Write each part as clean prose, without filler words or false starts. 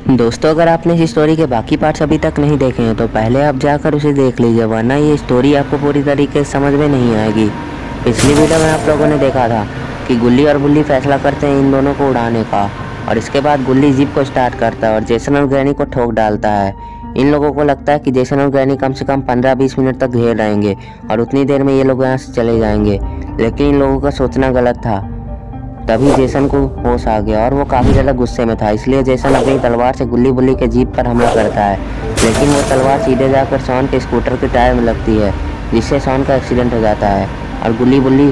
दोस्तों, अगर आपने इस स्टोरी के बाकी पार्ट्स अभी तक नहीं देखे हैं तो पहले आप जाकर उसे देख लीजिए, वरना ये स्टोरी आपको पूरी तरीके से समझ में नहीं आएगी। पिछली वीडियो में आप लोगों ने देखा था कि गुल्ली और बुल्ली फैसला करते हैं इन दोनों को उड़ाने का, और इसके बाद गुल्ली जीप को स्टार्ट करता है और जेसन और ग्रैनी को ठोक डालता है। इन लोगों को लगता है कि जेसन और ग्रैनी कम से कम 15-20 मिनट तक घेर रहेंगे और उतनी देर में ये लोग यहाँ से चले जाएंगे, लेकिन इन लोगों का सोचना गलत था। तभी जेसन को होश आ गया और वो काफ़ी ज़्यादा गुस्से में था, इसलिए जेसन अपनी तलवार से गुल्ली बुल्ली के जीप पर हमला करता है, लेकिन वो तलवार सीधे जाकर शॉन के स्कूटर के टायर में लगती है, जिससे शॉन का एक्सीडेंट हो जाता है और गुल्ली बुल्ली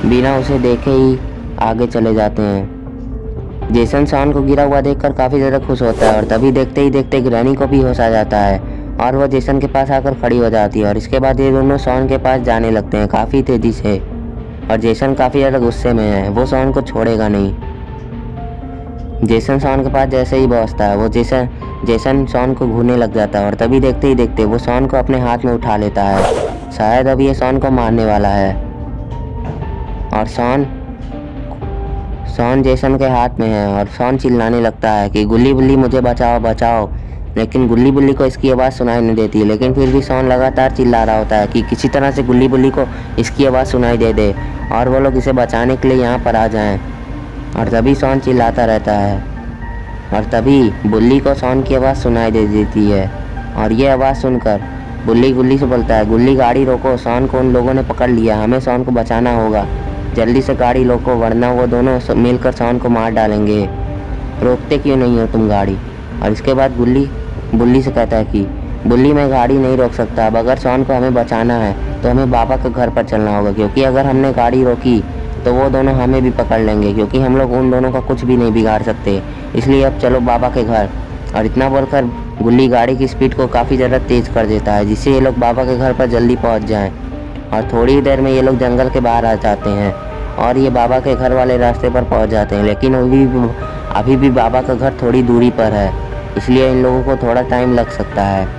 बिना उसे देखे ही आगे चले जाते हैं। जेसन शॉन को गिरा हुआ देखकर काफ़ी ज़्यादा खुश होता है और तभी देखते ही देखते ग्रैनी को भी होश आ जाता है और वह जेसन के पास आकर खड़ी हो जाती है और इसके बाद ये दोनों शॉन के पास जाने लगते हैं काफ़ी तेज़ी से, और जेसन काफ़ी ज़्यादा गुस्से में है, वो शॉन को छोड़ेगा नहीं। जेसन शॉन के पास जैसे ही पहुंचता है वो जेसन शॉन को घूरने लग जाता है और तभी देखते ही देखते वो शॉन को अपने हाथ में उठा लेता है। शायद अब ये शॉन को मारने वाला है और शॉन जेसन के हाथ में है और शॉन चिल्लाने लगता है कि गुल्ली बुल्ली मुझे बचाओ बचाओ, लेकिन गुल्ली बुल्ली को इसकी आवाज़ सुनाई नहीं देती, लेकिन फिर भी शॉन लगातार चिल्ला रहा होता है कि किसी तरह से गुल्ली बुल्ली को इसकी आवाज़ सुनाई दे दे और वो लोग इसे बचाने के लिए यहाँ पर आ जाएं। और तभी शॉन चिल्लाता रहता है और तभी बुल्ली को शॉन की आवाज़ सुनाई दे देती है और ये आवाज़ सुनकर बुल्ली गुल्ली से बोलता है, गुल्ली गाड़ी रोको, शॉन को उन लोगों ने पकड़ लिया, हमें शॉन को बचाना होगा, जल्दी से गाड़ी रोको वरना वो दोनों मिलकर शॉन को मार डालेंगे, रोकते क्यों नहीं हो तुम गाड़ी। और इसके बाद बुल्ली से कहता है कि बुल्ली मैं गाड़ी नहीं रोक सकता, अब अगर शॉन को हमें बचाना है तो हमें बाबा के घर पर चलना होगा, क्योंकि अगर हमने गाड़ी रोकी तो वो दोनों हमें भी पकड़ लेंगे, क्योंकि हम लोग उन दोनों का कुछ भी नहीं बिगाड़ सकते, इसलिए अब चलो बाबा के घर। और इतना बोलकर गुल्ली गाड़ी की स्पीड को काफ़ी ज़्यादा तेज़ कर देता है, जिससे ये लोग बाबा के घर पर जल्दी पहुँच जाएँ और थोड़ी देर में ये लोग जंगल के बाहर आ जाते हैं और ये बाबा के घर वाले रास्ते पर पहुँच जाते हैं, लेकिन अभी भी बाबा का घर थोड़ी दूरी पर है, इसलिए इन लोगों को थोड़ा टाइम लग सकता है।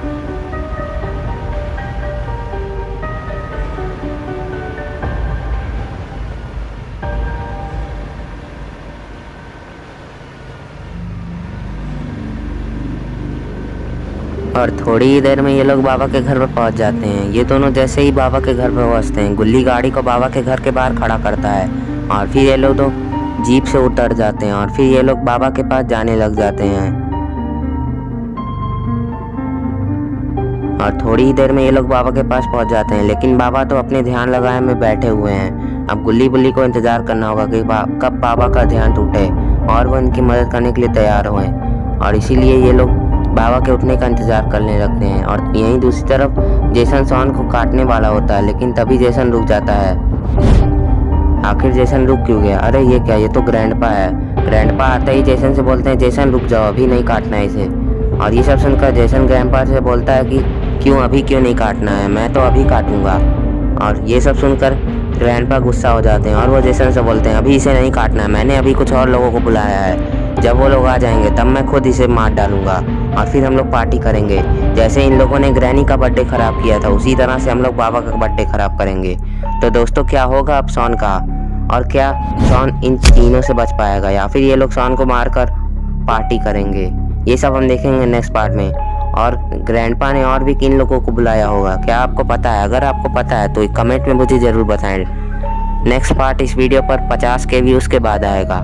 और थोड़ी ही देर में ये लोग बाबा के घर पर पहुंच जाते हैं। ये दोनों जैसे ही बाबा के घर पर पहुंचते हैं, गुल्ली गाड़ी को बाबा के घर के बाहर खड़ा करता है और फिर ये लोग तो जीप से उतर जाते हैं और फिर ये लोग बाबा के पास जाने लग जाते हैं। और थोड़ी ही देर में ये लोग बाबा के पास पहुंच जाते हैं, लेकिन बाबा तो अपने ध्यान लगाए में बैठे हुए हैं। अब गुल्ली बुल्ली को इंतज़ार करना होगा कि कब बाबा का ध्यान टूटे और वो इनकी मदद करने के लिए तैयार हुए, और इसीलिए ये लोग बाबा के उठने का इंतज़ार करने लगते हैं। और यहीं दूसरी तरफ जेसन शॉन को काटने वाला होता है, लेकिन तभी जेसन रुक जाता है। आखिर जेसन रुक क्यों गया? अरे ये क्या, ये तो ग्रैंडपा है। ग्रैंडपा आते ही जेसन से बोलते हैं, जेसन रुक जाओ, अभी नहीं काटना है इसे। और ये सब सुनकर जेसन ग्रैंडपा से बोलता है कि अभी क्यों नहीं काटना है, मैं तो अभी काटूंगा। और ये सब सुनकर ग्रैंडपा गुस्सा हो जाते हैं और वो जेसन से बोलते हैं, अभी इसे नहीं काटना है, मैंने अभी कुछ और लोगों को बुलाया है, जब वो लोग आ जाएंगे तब मैं खुद इसे मार डालूंगा और फिर हम लोग पार्टी करेंगे। जैसे इन लोगों ने ग्रैनी का बर्थडे ख़राब किया था, उसी तरह से हम लोग बाबा का बर्थडे ख़राब करेंगे। तो दोस्तों, क्या होगा अब शॉन का, और क्या शॉन इन तीनों से बच पाएगा, या फिर ये लोग शॉन को मारकर पार्टी करेंगे? ये सब हम देखेंगे नेक्स्ट पार्ट में। और ग्रैंडपा ने और भी किन लोगों को बुलाया होगा, क्या आपको पता है? अगर आपको पता है तो कमेंट में मुझे ज़रूर बताएं। नेक्स्ट पार्ट इस वीडियो पर 50 के व्यूज़ के बाद आएगा।